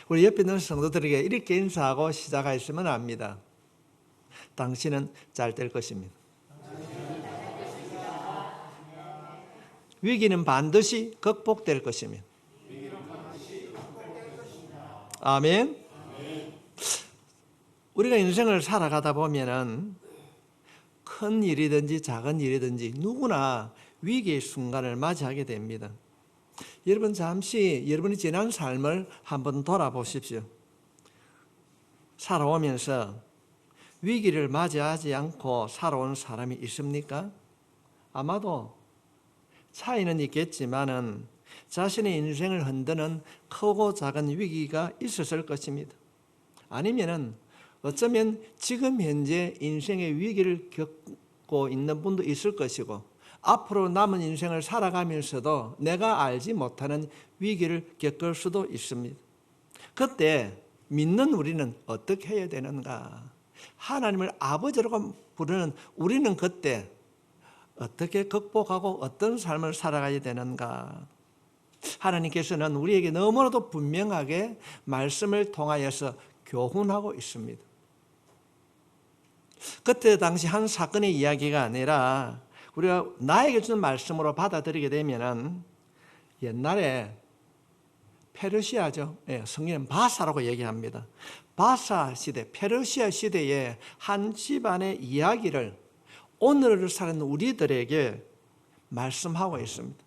우리 옆에 있는 성도들에게 이렇게 인사하고 시작하시면 압니다. 당신은 잘 될 것입니다. 위기는 반드시 극복될 것입니다. 아멘. 우리가 인생을 살아가다 보면은 큰 일이든지 작은 일이든지 누구나 위기의 순간을 맞이하게 됩니다. 여러분 잠시 여러분이 지난 삶을 한번 돌아보십시오. 살아오면서 위기를 맞이하지 않고 살아온 사람이 있습니까? 아마도 차이는 있겠지만은 자신의 인생을 흔드는 크고 작은 위기가 있었을 것입니다. 아니면은 어쩌면 지금 현재 인생의 위기를 겪고 있는 분도 있을 것이고 앞으로 남은 인생을 살아가면서도 내가 알지 못하는 위기를 겪을 수도 있습니다. 그때 믿는 우리는 어떻게 해야 되는가? 하나님을 아버지라고 부르는 우리는 그때 어떻게 극복하고 어떤 삶을 살아가야 되는가? 하나님께서는 우리에게 너무나도 분명하게 말씀을 통하여서 교훈하고 있습니다. 그때 당시 한 사건의 이야기가 아니라 우리가 나에게 주는 말씀으로 받아들이게 되면은 옛날에 페르시아죠. 성경은 바사라고 얘기합니다. 바사 시대, 페르시아 시대의 한 집안의 이야기를 오늘을 사는 우리들에게 말씀하고 있습니다.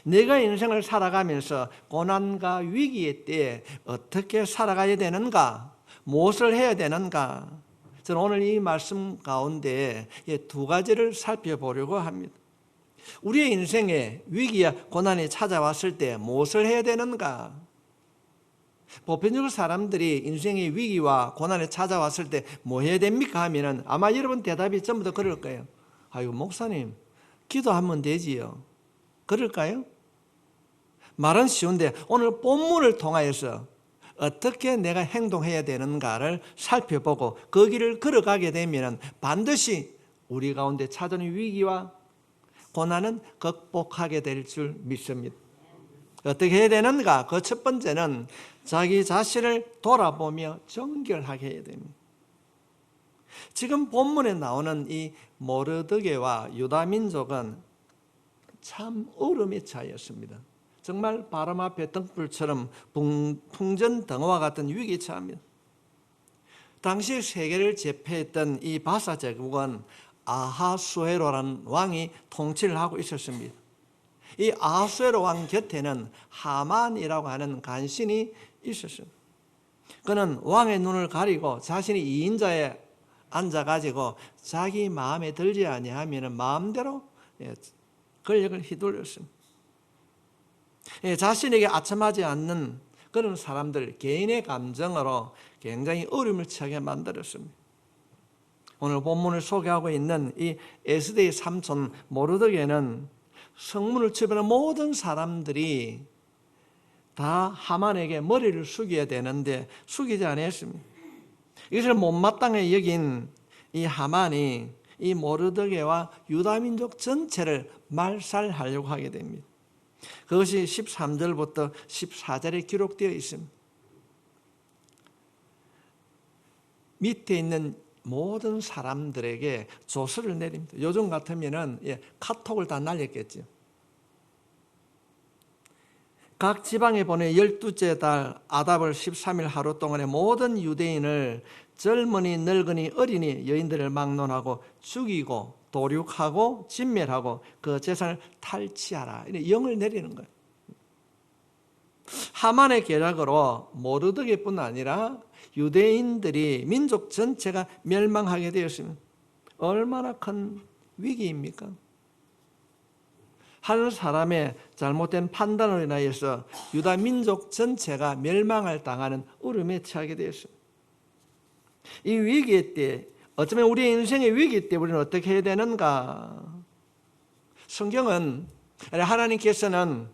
내가 인생을 살아가면서 고난과 위기의 때에 어떻게 살아가야 되는가? 무엇을 해야 되는가? 저는 오늘 이 말씀 가운데 두 가지를 살펴보려고 합니다. 우리의 인생에 위기와 고난이 찾아왔을 때 무엇을 해야 되는가? 보편적으로 사람들이 인생의 위기와 고난이 찾아왔을 때 뭐 해야 됩니까? 하면은 아마 여러분 대답이 전부 다 그럴 거예요. 아이고 목사님 기도하면 되지요. 그럴까요? 말은 쉬운데 오늘 본문을 통하여서 어떻게 내가 행동해야 되는가를 살펴보고 그 길을 걸어가게 되면 반드시 우리 가운데 찾아오는 위기와 고난은 극복하게 될 줄 믿습니다. 어떻게 해야 되는가? 그 첫 번째는 자기 자신을 돌아보며 정결하게 해야 됩니다. 지금 본문에 나오는 이 모르드게와 유다 민족은 참 어려움에 처하였습니다. 정말 바람 앞에 등불처럼 풍전등화와 같은 위기에 처합니다. 당시 세계를 제패했던 이 바사 제국은 아하수에로라는 왕이 통치를 하고 있었습니다. 이 아하수에로 왕 곁에는 하만이라고 하는 간신이 있었습니다. 그는 왕의 눈을 가리고 자신이 2인자에 앉아가지고 자기 마음에 들지 아니하면 마음대로 권력을 휘둘렸습니다. 자신에게 아첨하지 않는 그런 사람들 개인의 감정으로 굉장히 어려움을 처하게 만들었습니다. 오늘 본문을 소개하고 있는 이 에스더의 삼촌 모르드게는 성문을 지배하는 모든 사람들이 다 하만에게 머리를 숙여야 되는데 숙이지 않았습니다. 이것을 못마땅히 여긴 이 하만이 이 모르드게와 유다민족 전체를 말살하려고 하게 됩니다. 그것이 13절부터 14절에 기록되어 있습니다. 밑에 있는 모든 사람들에게 조서를 내립니다. 요즘 같으면은 카톡을 다 날렸겠죠. 각 지방에 보내 12째 달 아답을 13일 하루 동안에 모든 유대인을 젊은이, 늙은이, 어린이, 여인들을 막론하고 죽이고 도륙하고 진멸하고 그 재산을 탈취하라. 이렇게 영을 내리는 거예요. 하만의 계략으로 모르드게뿐 아니라 유대인들이 민족 전체가 멸망하게 되었습니다. 얼마나 큰 위기입니까? 한 사람의 잘못된 판단으로 인하여서 유다 민족 전체가 멸망을 당하는 어려움에 처하게 되었습니다. 이 위기 때 어쩌면 우리 인생의 위기 때 우리는 어떻게 해야 되는가? 성경은 하나님께서는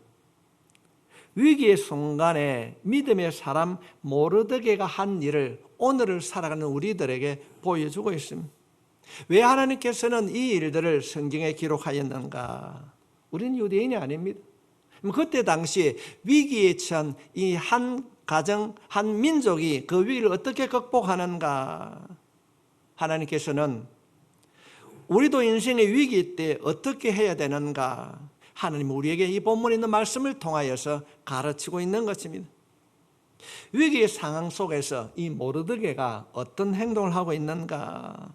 위기의 순간에 믿음의 사람 모르드게가 한 일을 오늘을 살아가는 우리들에게 보여주고 있습니다. 왜 하나님께서는 이 일들을 성경에 기록하였는가? 우리는 유대인이 아닙니다. 그때 당시 위기에 처한 이 한 가정, 한 민족이 그 위기를 어떻게 극복하는가? 하나님께서는 우리도 인생의 위기 때 어떻게 해야 되는가? 하나님 우리에게 이 본문에 있는 말씀을 통하여서 가르치고 있는 것입니다. 위기의 상황 속에서 이 모르드게가 어떤 행동을 하고 있는가?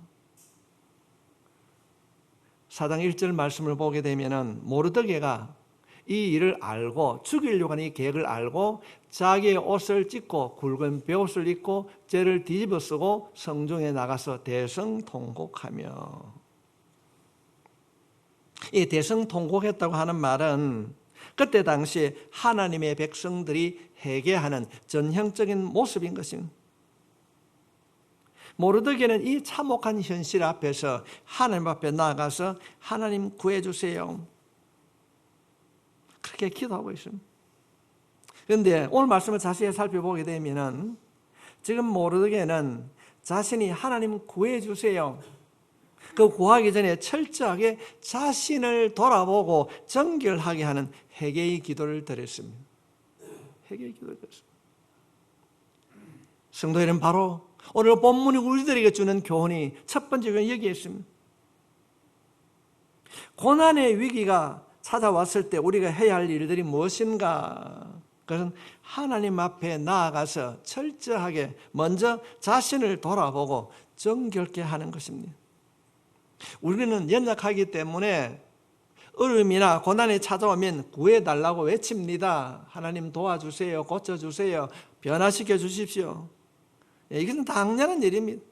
4장 1절 말씀을 보게 되면 모르드게가 이 일을 알고 죽이려고 하는 이 계획을 알고 자기의 옷을 찢고 굵은 베옷을 입고 쟤를 뒤집어 쓰고 성중에 나가서 대성통곡하며, 이 대성통곡했다고 하는 말은 그때 당시 하나님의 백성들이 회개하는 전형적인 모습인 것입니다. 모르드게는 이 참혹한 현실 앞에서 하나님 앞에 나아가서 하나님 구해주세요, 그렇게 기도하고 있습니다. 그런데 오늘 말씀을 자세히 살펴보게 되면 지금 모르드게는 자신이 하나님 구해주세요, 그 구하기 전에 철저하게 자신을 돌아보고 정결하게 하는 회개의 기도를 드렸습니다. 회개의 기도를 드렸습니다. 성도 여러분, 바로 오늘 본문이 우리들에게 주는 교훈이 첫 번째 교훈이 여기에 있습니다. 고난의 위기가 찾아왔을 때 우리가 해야 할 일들이 무엇인가? 그것은 하나님 앞에 나아가서 철저하게 먼저 자신을 돌아보고 정결케 하는 것입니다. 우리는 연약하기 때문에 어려움이나 고난이 찾아오면 구해달라고 외칩니다. 하나님 도와주세요, 고쳐주세요, 변화시켜 주십시오. 이것은 당연한 일입니다.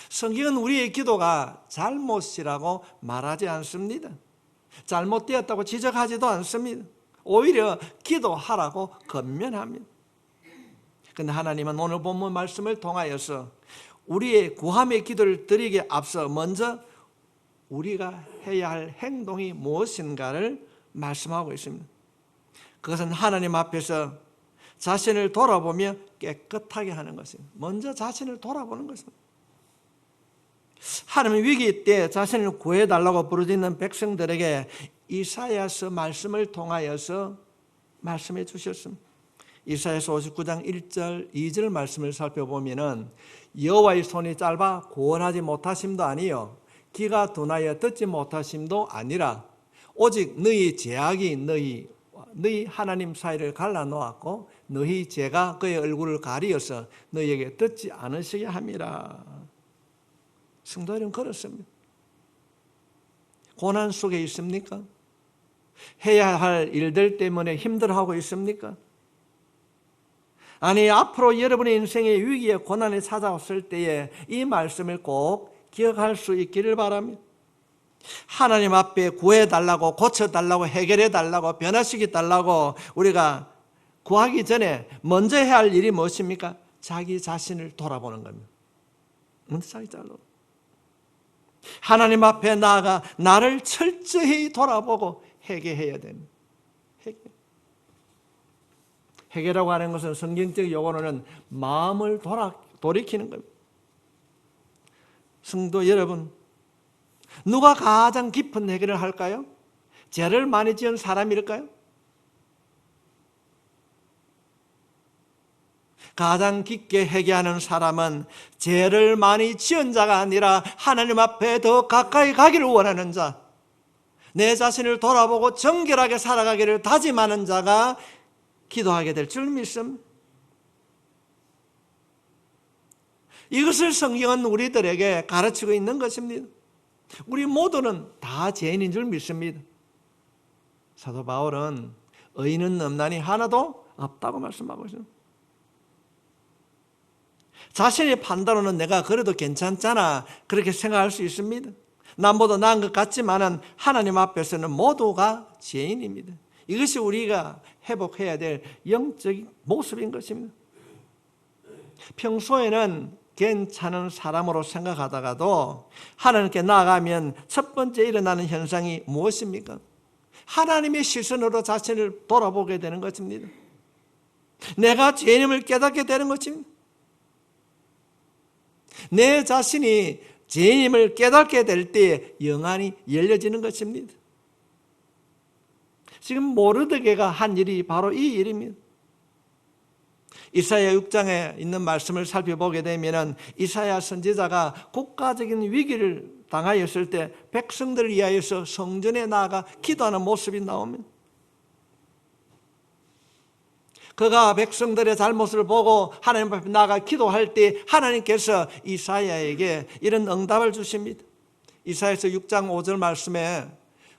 성경은 우리의 기도가 잘못이라고 말하지 않습니다. 잘못되었다고 지적하지도 않습니다. 오히려 기도하라고 권면합니다. 그런데 하나님은 오늘 본문 말씀을 통하여서 우리의 구함의 기도를 드리기에 앞서 먼저 우리가 해야 할 행동이 무엇인가를 말씀하고 있습니다. 그것은 하나님 앞에서 자신을 돌아보며 깨끗하게 하는 것입니다. 먼저 자신을 돌아보는 것입니다. 하나님의 위기 때 자신을 구해달라고 부르짖는 백성들에게 이사야서 말씀을 통하여서 말씀해 주셨습니다. 이사야서 59장 1절 2절 말씀을 살펴보면 여호와의 손이 짧아 구원하지 못하심도 아니요 귀가 둔하여 듣지 못하심도 아니라 오직 너희 죄악이 너희 하나님 사이를 갈라놓았고 너희 죄가 그의 얼굴을 가리어서 너희에게 듣지 않으시게 함이라. 성도 여러분, 그렇습니다. 고난 속에 있습니까? 해야 할 일들 때문에 힘들어하고 있습니까? 아니, 앞으로 여러분의 인생의 위기에 고난이 찾아왔을 때에 이 말씀을 꼭 기억할 수 있기를 바랍니다. 하나님 앞에 구해달라고, 고쳐달라고, 해결해달라고, 변화시켜달라고 우리가 구하기 전에 먼저 해야 할 일이 무엇입니까? 자기 자신을 돌아보는 겁니다. 먼저 자기 자신을 하나님 앞에 나아가 나를 철저히 돌아보고 회개해야 됩니다. 회개라고 하는 것은 성경적 용어로는 마음을 돌이키는 겁니다. 성도 여러분, 누가 가장 깊은 회개를 할까요? 죄를 많이 지은 사람일까요? 가장 깊게 회개하는 사람은 죄를 많이 지은 자가 아니라 하나님 앞에 더 가까이 가기를 원하는 자, 내 자신을 돌아보고 정결하게 살아가기를 다짐하는 자가 기도하게 될 줄 믿습니다. 이것을 성경은 우리들에게 가르치고 있는 것입니다. 우리 모두는 다 죄인인 줄 믿습니다. 사도 바울은 의인은 없나니 하나도 없다고 말씀하고 있습니다. 자신의 판단으로는 내가 그래도 괜찮잖아, 그렇게 생각할 수 있습니다. 남보다 나은 것 같지만은 하나님 앞에서는 모두가 죄인입니다. 이것이 우리가 회복해야 될 영적인 모습인 것입니다. 평소에는 괜찮은 사람으로 생각하다가도 하나님께 나아가면 첫 번째 일어나는 현상이 무엇입니까? 하나님의 시선으로 자신을 돌아보게 되는 것입니다. 내가 죄인임을 깨닫게 되는 것입니다. 내 자신이 죄인임을 깨닫게 될 때 영안이 열려지는 것입니다. 지금 모르드게가 한 일이 바로 이 일입니다. 이사야 6장에 있는 말씀을 살펴보게 되면 이사야 선지자가 국가적인 위기를 당하였을 때 백성들을 위하여서 성전에 나아가 기도하는 모습이 나옵니다. 그가 백성들의 잘못을 보고 하나님 앞에 나아가 기도할 때 하나님께서 이사야에게 이런 응답을 주십니다. 이사야서 6장 5절 말씀에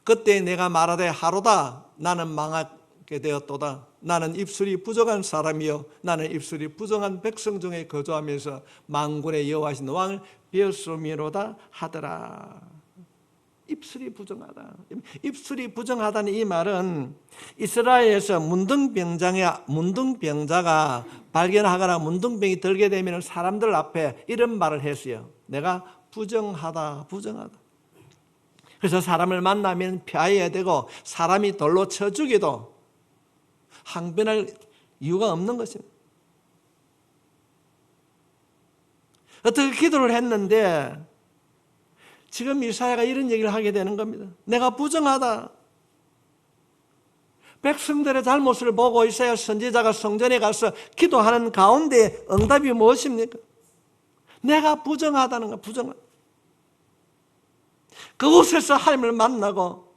그때 내가 말하되 하로다 나는 망하게 되었도다. 나는 입술이 부정한 사람이요 나는 입술이 부정한 백성 중에 거주하면서 만군의 여호와신 왕을 비었음이로다 하더라. 입술이 부정하다. 입술이 부정하다는 이 말은 이스라엘에서 문둥병자가 발견하거나 문둥병이 들게 되면 사람들 앞에 이런 말을 했어요. 내가 부정하다. 그래서 사람을 만나면 피해야 되고 사람이 돌로 쳐 죽여도 항변할 이유가 없는 것입니다. 어떻게 기도를 했는데 지금 이사야가 이런 얘기를 하게 되는 겁니다. 내가 부정하다. 백성들의 잘못을 보고 이사야 선지자가 성전에 가서 기도하는 가운데 응답이 무엇입니까? 내가 부정하다는 거, 부정하다. 그곳에서 하나님을 만나고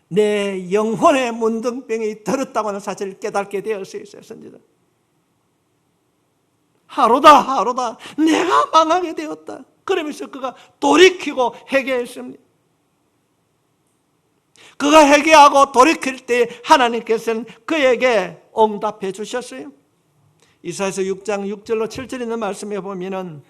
내 영혼의 문둥병이 들었다고 하는 사실을 깨닫게 되었어요, 선지자. 하루다 내가 망하게 되었다. 그러면서 그가 돌이키고 회개했습니다. 그가 회개하고 돌이킬 때 하나님께서는 그에게 응답해 주셨어요. 이사야서 6장 6절로 7절 있는 말씀에 보면은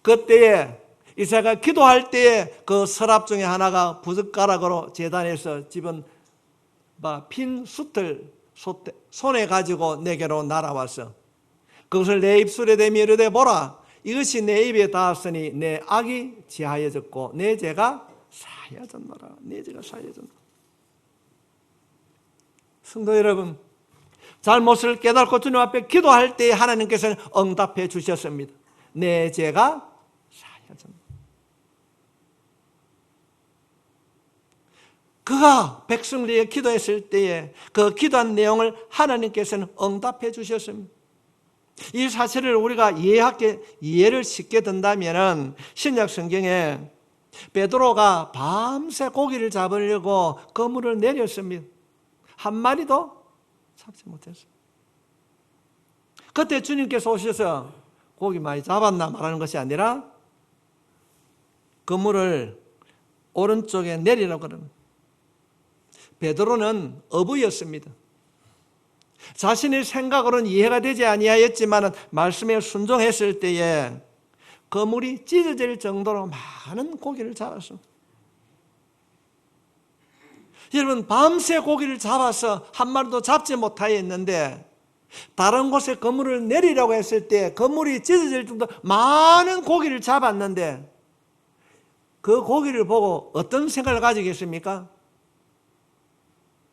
그때에 이사야가 기도할 때에 그 서랍 중에 하나가 부젓가락으로 제단에서 집은 핀 숯을 손에 가지고 내게로 날아왔어. 그것을 내 입술에 대며 이르되 보라 이것이 내 입에 닿았으니 내 악이 지하여졌고 내 죄가 사하여졌노라. 내 죄가 사하여졌노라. 성도 여러분, 잘못을 깨닫고 주님 앞에 기도할 때 하나님께서는 응답해 주셨습니다. 내 죄가 사하여졌노라. 그가 백성들에게 기도했을 때에 그 기도한 내용을 하나님께서는 응답해 주셨습니다. 이 사실을 우리가 이해를 쉽게 든다면 신약 성경에 베드로가 밤새 고기를 잡으려고 그물을 내렸습니다. 한 마리도 잡지 못했어요. 그때 주님께서 오셔서 고기 많이 잡았나 말하는 것이 아니라 그물을 오른쪽에 내리라고 그럽니다. 베드로는 어부였습니다. 자신의 생각으로는 이해가 되지 아니하였지만 말씀에 순종했을 때에 그물이 찢어질 정도로 많은 고기를 잡았습니다. 여러분, 밤새 고기를 잡아서 한 마리도 잡지 못하였는데 다른 곳에 그물을 내리라고 했을 때 그물이 찢어질 정도로 많은 고기를 잡았는데 그 고기를 보고 어떤 생각을 가지겠습니까?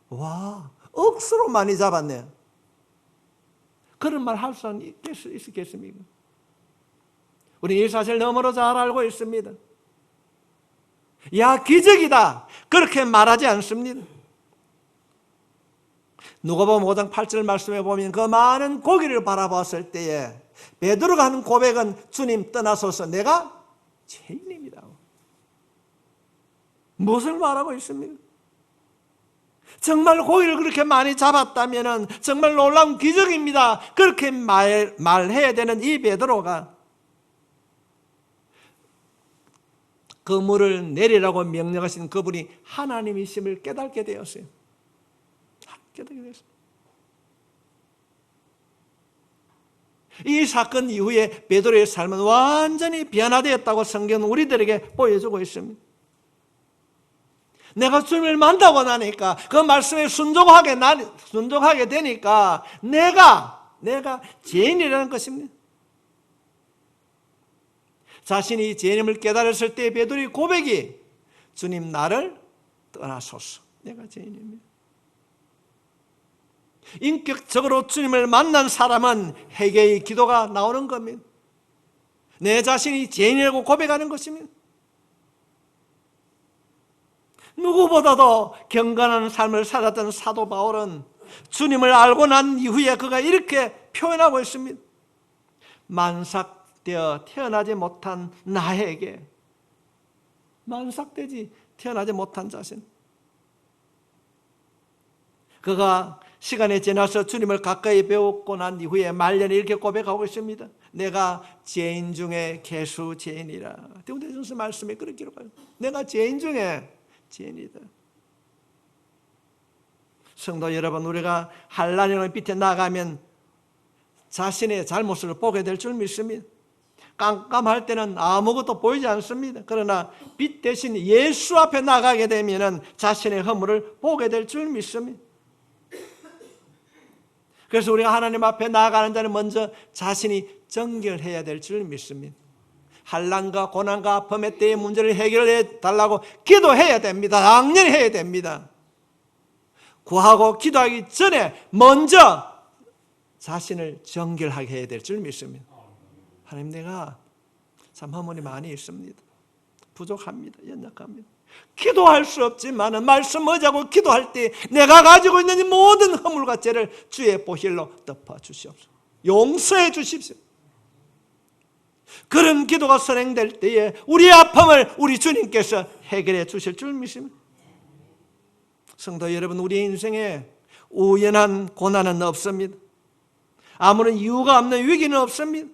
와, 억수로 많이 잡았네. 그런 말 할 수 있겠습니까? 우리 이 사실 너무나 잘 알고 있습니다. 야, 기적이다. 그렇게 말하지 않습니다. 누가복음 5장 8절 말씀에 보면 그 많은 고기를 바라봤을 때에 베드로가 하는 고백은 주님 떠나소서 내가 죄인입니다. 무엇을 말하고 있습니까? 정말 고기를 그렇게 많이 잡았다면 정말 놀라운 기적입니다. 그렇게 말해야 되는 이 베드로가 그물을 내리라고 명령하신 그분이 하나님이심을 깨닫게 되었어요. 깨닫게 되었어요. 이 사건 이후에 베드로의 삶은 완전히 변화되었다고 성경은 우리들에게 보여주고 있습니다. 내가 주님을 만나고 나니까 그 말씀에 순종하게 되니까 내가 죄인이라는 것입니다. 자신이 죄인임을 깨달았을 때 베드로의 고백이 주님 나를 떠나소서 내가 죄인입니다. 인격적으로 주님을 만난 사람은 회개의 기도가 나오는 겁니다. 내 자신이 죄인이라고 고백하는 것입니다. 누구보다도 경건한 삶을 살았던 사도 바울은 주님을 알고 난 이후에 그가 이렇게 표현하고 있습니다. 만삭되어 태어나지 못한 나에게, 만삭되지 태어나지 못한 자신. 그가 시간이 지나서 주님을 가까이 배웠고 난 이후에 말년에 이렇게 고백하고 있습니다. 내가 죄인 중에 개수 죄인이라. 디모데전서 말씀에 그렇게 기록해요. 내가 죄인 중에 죄인이다. 성도 여러분, 우리가 한란의 빛에 나가면 자신의 잘못을 보게 될 줄 믿습니다. 깜깜할 때는 아무것도 보이지 않습니다. 그러나 빛 대신 예수 앞에 나가게 되면 자신의 허물을 보게 될 줄 믿습니다. 그래서 우리가 하나님 앞에 나아가는 자는 먼저 자신이 정결해야 될 줄 믿습니다. 한란과 고난과 아픔의 때의 문제를 해결해 달라고 기도해야 됩니다. 당연히 해야 됩니다. 구하고 기도하기 전에 먼저 자신을 정결하게 해야 될 줄 믿습니다. 하나님, 내가 참 허물이 많이 있습니다. 부족합니다. 연약합니다. 기도할 수 없지만 말씀 의지하고 기도할 때 내가 가지고 있는 이 모든 허물과 죄를 주의 보혈로 덮어 주시옵소서. 용서해 주십시오. 그런 기도가 선행될 때에 우리의 아픔을 우리 주님께서 해결해 주실 줄 믿습니다. 성도 여러분, 우리 인생에 우연한 고난은 없습니다. 아무런 이유가 없는 위기는 없습니다.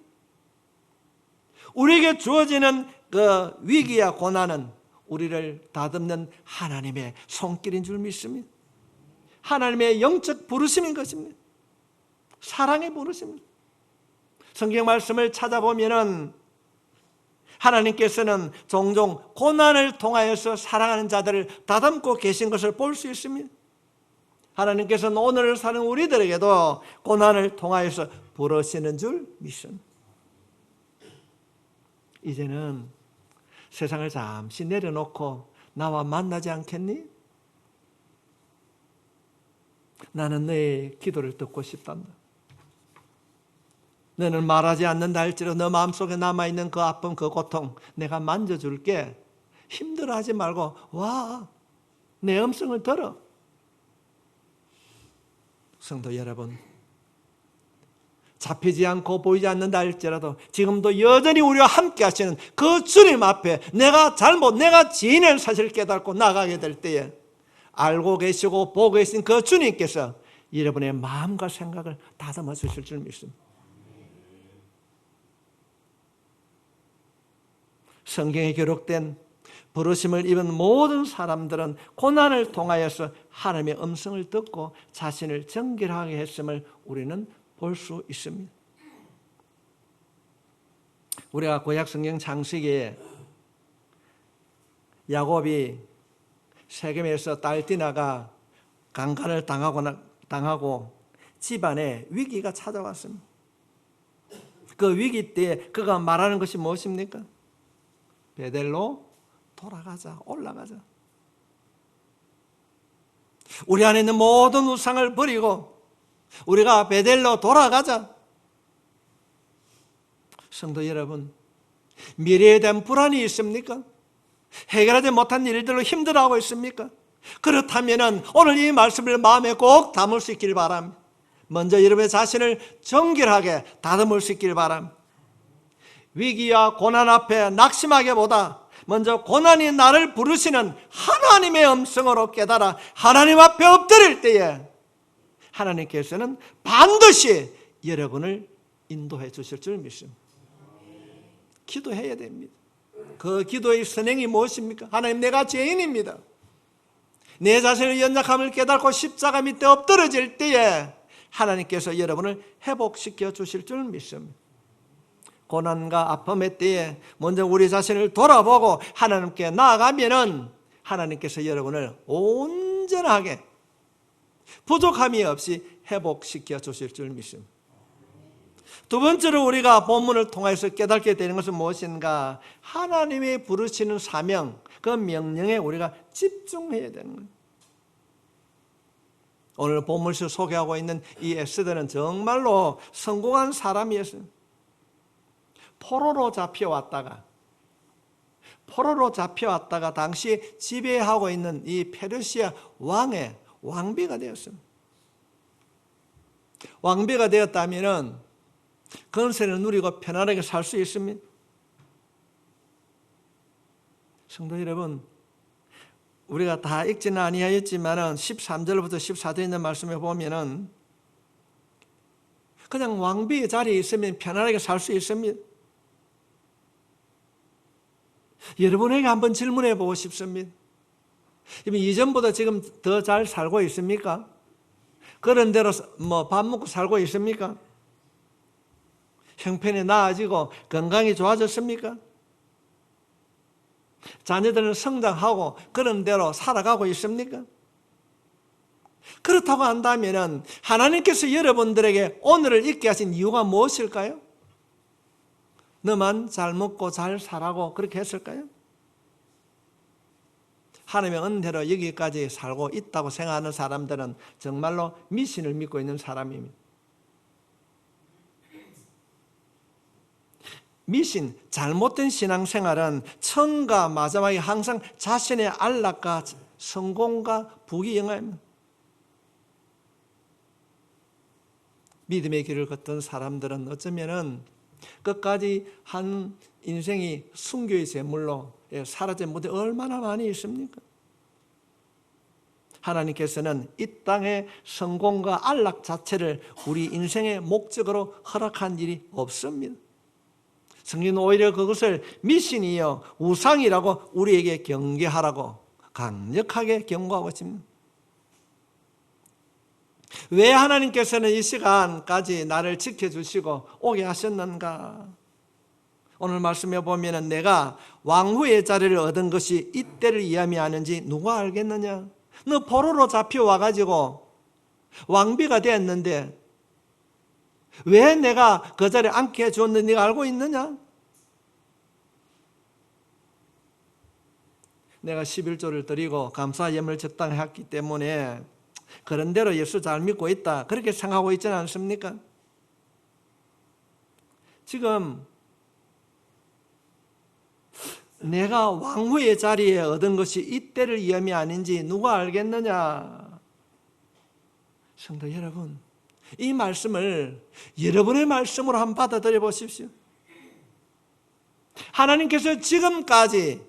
우리에게 주어지는 그 위기와 고난은 우리를 다듬는 하나님의 손길인 줄 믿습니다. 하나님의 영적 부르심인 것입니다. 사랑의 부르심입니다. 성경 말씀을 찾아보면은 하나님께서는 종종 고난을 통하여서 사랑하는 자들을 다듬고 계신 것을 볼 수 있습니다. 하나님께서는 오늘을 사는 우리들에게도 고난을 통하여서 부르시는 줄 믿습니다. 이제는 세상을 잠시 내려놓고 나와 만나지 않겠니? 나는 너의 기도를 듣고 싶단다. 너는 말하지 않는다 할지라도 너 마음속에 남아있는 그 아픔, 그 고통 내가 만져줄게. 힘들어하지 말고 와, 내 음성을 들어. 성도 여러분, 잡히지 않고 보이지 않는다 할지라도 지금도 여전히 우리와 함께 하시는 그 주님 앞에 내가 죄인의 사실을 깨닫고 나가게 될 때에 알고 계시고 보고 계신 그 주님께서 여러분의 마음과 생각을 다듬어 주실 줄 믿습니다. 성경에 기록된 부르심을 입은 모든 사람들은 고난을 통하여서 하나님의 음성을 듣고 자신을 정결하게 했음을 우리는 볼 수 있습니다. 우리가 구약 성경 창세기에 야곱이 세겜에서 딸 디나가 강간을 당하고 집안에 위기가 찾아왔습니다. 그 위기 때 그가 말하는 것이 무엇입니까? 베델로 돌아가자, 올라가자. 우리 안에 있는 모든 우상을 버리고 우리가 베델로 돌아가자. 성도 여러분, 미래에 대한 불안이 있습니까? 해결하지 못한 일들로 힘들어하고 있습니까? 그렇다면 오늘 이 말씀을 마음에 꼭 담을 수 있길 바랍니다. 먼저 여러분의 자신을 정결하게 다듬을 수 있길 바랍니다. 위기와 고난 앞에 낙심하기보다 먼저 고난이 나를 부르시는 하나님의 음성으로 깨달아 하나님 앞에 엎드릴 때에 하나님께서는 반드시 여러분을 인도해 주실 줄 믿습니다. 기도해야 됩니다. 그 기도의 선행이 무엇입니까? 하나님, 내가 죄인입니다. 내 자신의 연약함을 깨닫고 십자가 밑에 엎드러질 때에 하나님께서 여러분을 회복시켜 주실 줄 믿습니다. 고난과 아픔의 때에 먼저 우리 자신을 돌아보고 하나님께 나아가면은 하나님께서 여러분을 온전하게 부족함이 없이 회복시켜 주실 줄 믿습니다. 두 번째로 우리가 본문을 통해서 깨닫게 되는 것은 무엇인가? 하나님이 부르시는 사명, 그 명령에 우리가 집중해야 되는 거예요. 오늘 본문에서 소개하고 있는 이 에스더는 정말로 성공한 사람이었어요. 포로로 잡혀왔다가 당시 지배하고 있는 이 페르시아 왕의 왕비가 되었습니다. 왕비가 되었다면 권세를 누리고 편안하게 살 수 있습니다. 성도 여러분, 우리가 다 읽지는 아니하였지만 13절부터 14절에 있는 말씀에 보면은 그냥 왕비의 자리에 있으면 편안하게 살 수 있습니다. 여러분에게 한번 질문해 보고 싶습니다. 이전보다 지금 더 잘 살고 있습니까? 그런 대로 밥 먹고 살고 있습니까? 형편이 나아지고 건강이 좋아졌습니까? 자녀들은 성장하고 그런 대로 살아가고 있습니까? 그렇다고 한다면 하나님께서 여러분들에게 오늘을 있게 하신 이유가 무엇일까요? 너만 잘 먹고 잘 살라고 그렇게 했을까요? 하나님의 은혜로 여기까지 살고 있다고 생각하는 사람들은 정말로 미신을 믿고 있는 사람입니다. 미신, 잘못된 신앙생활은 처음과 마지막에 항상 자신의 안락과 성공과 부귀영화입니다. 믿음의 길을 걷던 사람들은 어쩌면은 끝까지 한 인생이 순교의 제물로 사라진 분들이 얼마나 많이 있습니까? 하나님께서는 이 땅의 성공과 안락 자체를 우리 인생의 목적으로 허락한 일이 없습니다. 성경은 오히려 그것을 미신이요 우상이라고 우리에게 경계하라고 강력하게 경고하고 있습니다. 왜 하나님께서는 이 시간까지 나를 지켜주시고 오게 하셨는가? 오늘 말씀에 보면 내가 왕후의 자리를 얻은 것이 이때를 이야기하는지 누가 알겠느냐? 너 포로로 잡혀와가지고 왕비가 되었는데 왜 내가 그 자리에 앉게 해주었는지 네가 알고 있느냐? 내가 11조를 드리고 감사 예물을 적당히 했기 때문에 그런 대로 예수 잘 믿고 있다 그렇게 생각하고 있지는 않습니까? 지금 내가 왕후의 자리에 얻은 것이 이때를 위함이 아닌지 누가 알겠느냐? 성도 여러분, 이 말씀을 여러분의 말씀으로 한번 받아들여 보십시오. 하나님께서 지금까지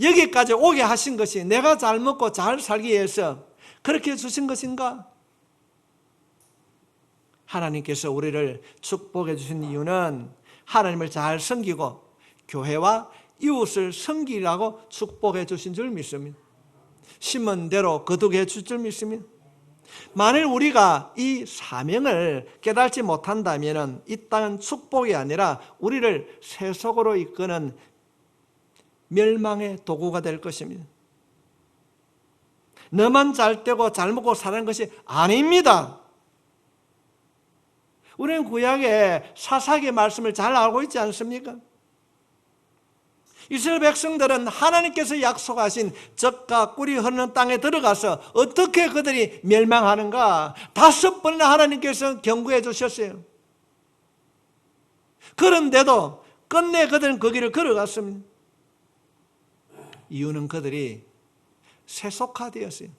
여기까지 오게 하신 것이 내가 잘 먹고 잘 살기 위해서 그렇게 주신 것인가? 하나님께서 우리를 축복해 주신 이유는 하나님을 잘 섬기고 교회와 이웃을 섬기라고 축복해 주신 줄 믿습니다. 심은 대로 거두게 해 줄 줄 믿습니다. 만일 우리가 이 사명을 깨닫지 못한다면 이 땅은 축복이 아니라 우리를 세속으로 이끄는 멸망의 도구가 될 것입니다. 너만 잘 되고 잘 먹고 사는 것이 아닙니다. 우리는 구약의 사사기의 말씀을 잘 알고 있지 않습니까? 이스라엘 백성들은 하나님께서 약속하신 젖과 꿀이 흐르는 땅에 들어가서 어떻게 그들이 멸망하는가 5번이나 하나님께서 경고해 주셨어요. 그런데도 끝내 그들은 그 길을 걸어갔습니다. 이유는 그들이 세속화되었어요.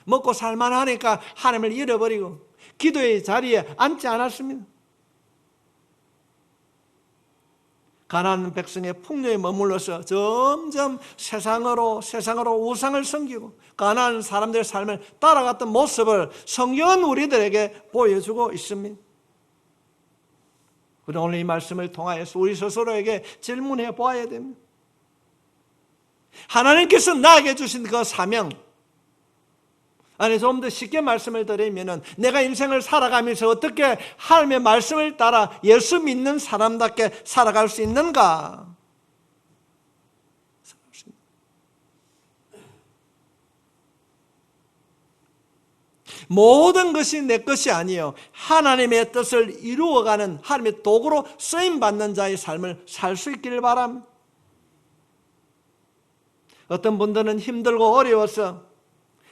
먹고 살만하니까 하나님을 잃어버리고 기도의 자리에 앉지 않았습니다. 가나안 백성의 풍요에 머물러서 점점 세상으로 우상을 섬기고 가나안 사람들의 삶을 따라갔던 모습을 성경은 우리들에게 보여주고 있습니다. 그런데 오늘 이 말씀을 통하여서 우리 스스로에게 질문해 보아야 됩니다. 하나님께서 나에게 주신 그 사명, 아니 좀 더 쉽게 말씀을 드리면 내가 인생을 살아가면서 어떻게 하나님의 말씀을 따라 예수 믿는 사람답게 살아갈 수 있는가? 모든 것이 내 것이 아니요 하나님의 뜻을 이루어가는 하나님의 도구로 쓰임받는 자의 삶을 살 수 있기를 바랍니다. 어떤 분들은 힘들고 어려워서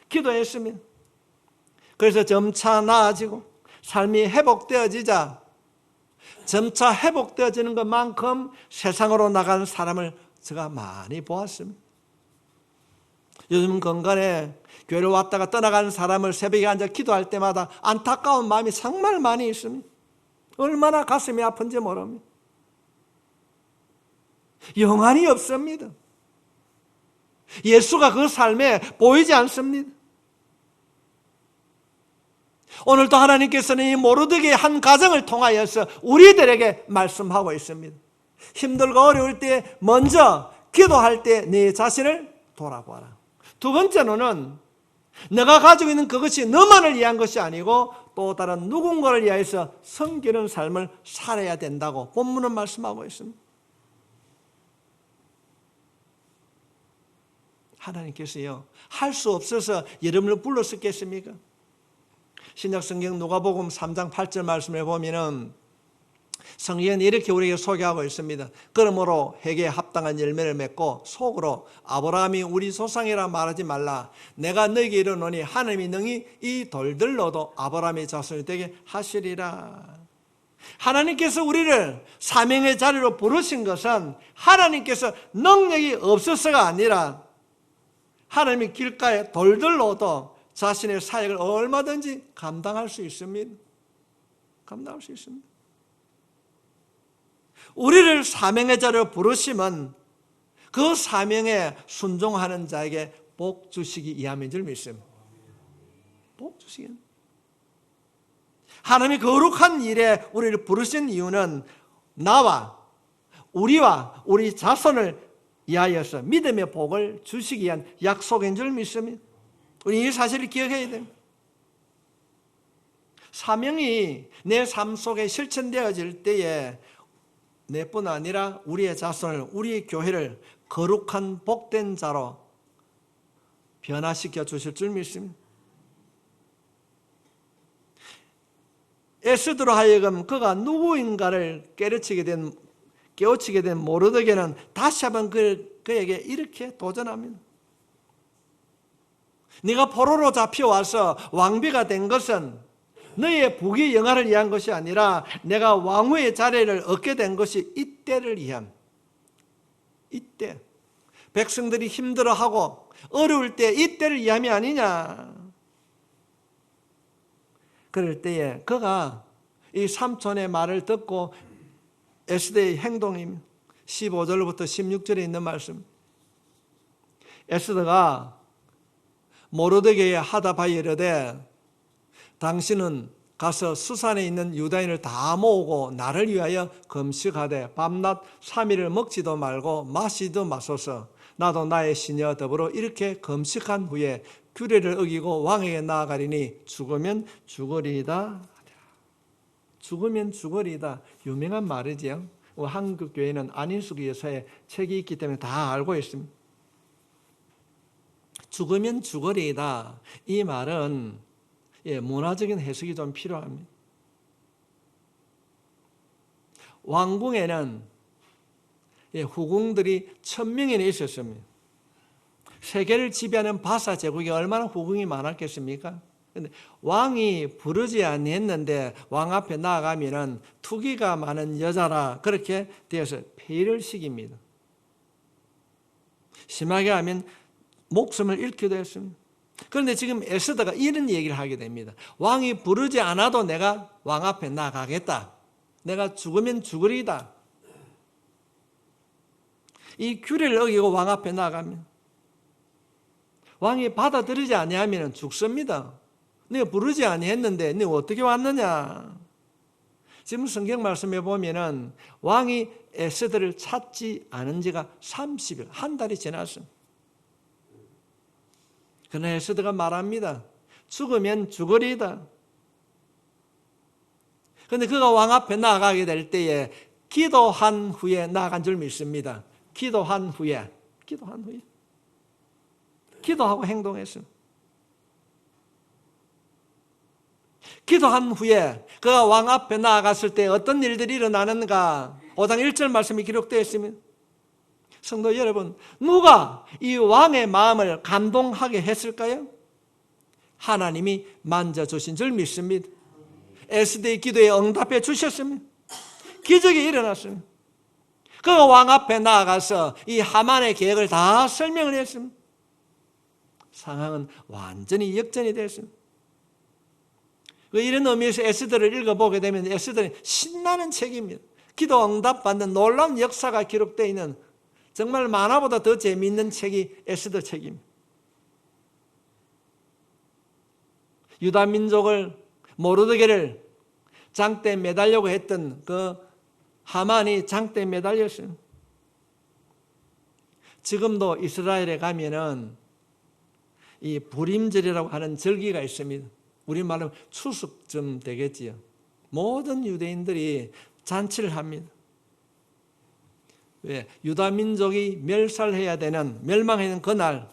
기도했습니다. 그래서 점차 나아지고 삶이 회복되어지자 점차 회복되어지는 것만큼 세상으로 나가는 사람을 제가 많이 보았습니다. 요즘 건간에 교회를 왔다가 떠나가는 사람을 새벽에 앉아 기도할 때마다 안타까운 마음이 정말 많이 있습니다. 얼마나 가슴이 아픈지 모릅니다. 영안이 없습니다. 예수가 그 삶에 보이지 않습니다. 오늘도 하나님께서는 이 모르드게의 한 가정을 통하여서 우리들에게 말씀하고 있습니다. 힘들고 어려울 때 먼저 기도할 때 네 자신을 돌아보아라. 두 번째로는 내가 가지고 있는 그것이 너만을 위한 것이 아니고 또 다른 누군가를 위해서 섬기는 삶을 살아야 된다고 본문은 말씀하고 있습니다. 하나님께서요, 할 수 없어서 여러분을 불렀었겠습니까? 신약성경 누가복음 3장 8절 말씀을 보면은 성경은 이렇게 우리에게 소개하고 있습니다. 그러므로 회개에 합당한 열매를 맺고 속으로 아브라함이 우리 조상이라 말하지 말라. 내가 너에게 이르노니 하나님이 능히 이 돌들로도 아브라함의 자손이 되게 하시리라. 하나님께서 우리를 사명의 자리로 부르신 것은 하나님께서 능력이 없어서가 아니라 하나님이 길가에 돌들로도 자신의 사역을 얼마든지 감당할 수 있습니다. 감당할 수 있습니다. 우리를 사명의 자리로 부르시면 그 사명에 순종하는 자에게 복 주시기 위함인 줄 믿습니다. 복 주시기. 하나님이 거룩한 일에 우리를 부르신 이유는 나와 우리와 우리 자손을 위하여서 믿음의 복을 주시기 위한 약속인 줄 믿습니다. 우리 이 사실을 기억해야 됩니다. 사명이 내 삶 속에 실천되어질 때에 내뿐 아니라 우리의 자손을, 우리의 교회를 거룩한 복된 자로 변화시켜 주실 줄 믿습니다. 에스더로 하여금 그가 누구인가를 깨우치게 된 모르드게는 다시 한번 그에게 이렇게 도전합니다. 네가 포로로 잡혀와서 왕비가 된 것은 너의 부귀 영화를 위한 것이 아니라 내가 왕후의 자리를 얻게 된 것이 이때를 위한, 이때 백성들이 힘들어하고 어려울 때 이때를 위함이 아니냐. 그럴 때에 그가 이 삼촌의 말을 듣고 에스더의 행동입니다. 15절부터 16절에 있는 말씀. 에스더가 모르드게에 하다 바에 이르되 당신은 가서 수산에 있는 유다인을 다 모으고 나를 위하여 금식하되 밤낮 3일을 먹지도 말고 마시지도 마소서. 나도 나의 시녀 더불어 이렇게 금식한 후에 규례를 어기고 왕에게 나아가리니 죽으면 죽으리이다. 죽으면 죽으리이다. 유명한 말이지요. 한국 교회는 안인숙 여사의 책이 있기 때문에 다 알고 있습니다. 죽으면 죽으리이다. 이 말은 문화적인 해석이 좀 필요합니다. 왕궁에는 후궁들이 1000명이나 있었습니다. 세계를 지배하는 바사 제국이 얼마나 후궁이 많았겠습니까? 근데 왕이 부르지 아니했는데 왕 앞에 나아가면은 투기가 많은 여자라 그렇게 되어서 폐위를 시킵니다. 심하게 하면 목숨을 잃기도 했습니다. 그런데 지금 에스더가 이런 얘기를 하게 됩니다. 왕이 부르지 않아도 내가 왕 앞에 나가겠다. 내가 죽으면 죽으리다. 이 규례를 어기고 왕 앞에 나가면 왕이 받아들이지 아니하면 죽습니다. 내가 부르지 아니했는데 내가 어떻게 왔느냐. 지금 성경 말씀에 보면은 왕이 에스더를 찾지 않은 지가 30일, 한 달이 지났습니다. 그러나 에스더가 말합니다. 죽으면 죽으리이다. 그런데 그가 왕 앞에 나아가게 될 때에 기도한 후에 나아간 줄 믿습니다. 기도한 후에 기도하고 행동했습니다. 기도한 후에 그가 왕 앞에 나아갔을 때 어떤 일들이 일어나는가 5장 1절 말씀이 기록되어 있습니다. 성도 여러분, 누가 이 왕의 마음을 감동하게 했을까요? 하나님이 만져주신 줄 믿습니다. 에스더의 기도에 응답해 주셨습니다. 기적이 일어났습니다. 그가 왕 앞에 나아가서 이 하만의 계획을 다 설명을 했습니다. 상황은 완전히 역전이 됐습니다. 이런 의미에서 에스더를 읽어보게 되면 에스더는 신나는 책입니다. 기도 응답받는 놀라운 역사가 기록되어 있는 정말 만화보다 더 재미있는 책이 에스더 책입니다. 유다 민족을 모르드게를 장대에 매달려고 했던 그 하만이 장대에 매달렸어요. 지금도 이스라엘에 가면은 이 부림절이라고 하는 절기가 있습니다. 우리말로 추석쯤 되겠지요. 모든 유대인들이 잔치를 합니다. 왜? 유다 민족이 멸망해야 되는 그날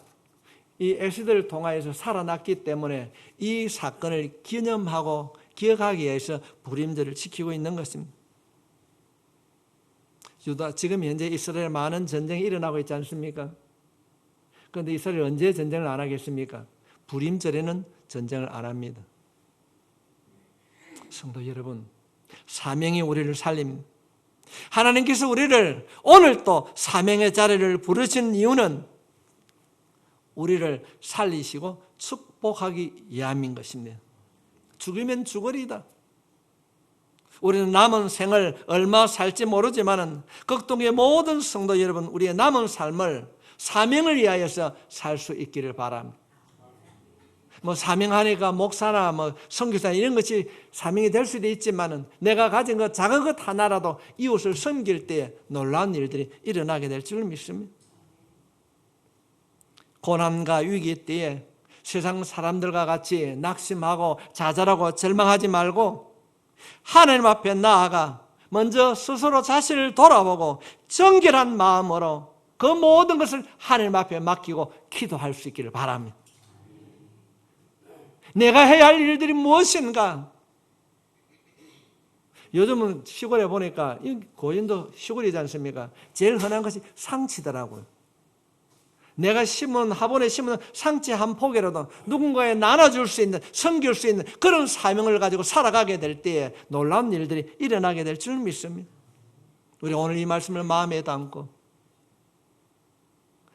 이 에스더를 통하여서 살아났기 때문에 이 사건을 기념하고 기억하기 위해서 부림절을 지키고 있는 것입니다. 지금 현재 이스라엘에 많은 전쟁이 일어나고 있지 않습니까? 그런데 이스라엘 언제 전쟁을 안 하겠습니까? 부림절에는 전쟁을 안 합니다. 성도 여러분, 사명이 우리를 살립니다. 하나님께서 우리를 오늘 또 사명의 자리를 부르신 이유는 우리를 살리시고 축복하기 위함인 것입니다. 죽으면 죽으리다. 우리는 남은 생을 얼마 살지 모르지만 극동의 모든 성도 여러분, 우리의 남은 삶을 사명을 위하여서 살 수 있기를 바랍니다. 사명하니까 목사나 선교사 이런 것이 사명이 될 수도 있지만 내가 가진 것 작은 것 하나라도 이웃을 섬길 때 놀라운 일들이 일어나게 될 줄 믿습니다. 고난과 위기 때에 세상 사람들과 같이 낙심하고 좌절하고 절망하지 말고 하나님 앞에 나아가 먼저 스스로 자신을 돌아보고 정결한 마음으로 그 모든 것을 하나님 앞에 맡기고 기도할 수 있기를 바랍니다. 내가 해야 할 일들이 무엇인가? 요즘은 시골에 보니까 고인도 시골이지 않습니까? 제일 흔한 것이 상치더라고요. 내가 화분에 심은 상치 한 포기라도 누군가에 나눠줄 수 있는, 섬길 수 있는 그런 사명을 가지고 살아가게 될 때에 놀라운 일들이 일어나게 될 줄 믿습니다. 우리 오늘 이 말씀을 마음에 담고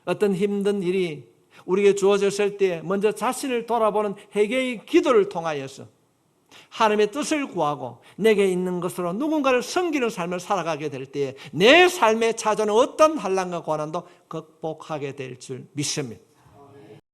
어떤 힘든 일이 우리에게 주어졌을 때 먼저 자신을 돌아보는 회개의 기도를 통하여서 하나님의 뜻을 구하고 내게 있는 것으로 누군가를 섬기는 삶을 살아가게 될 때에 내 삶에 찾아오는 어떤 환난과 고난도 극복하게 될 줄 믿습니다.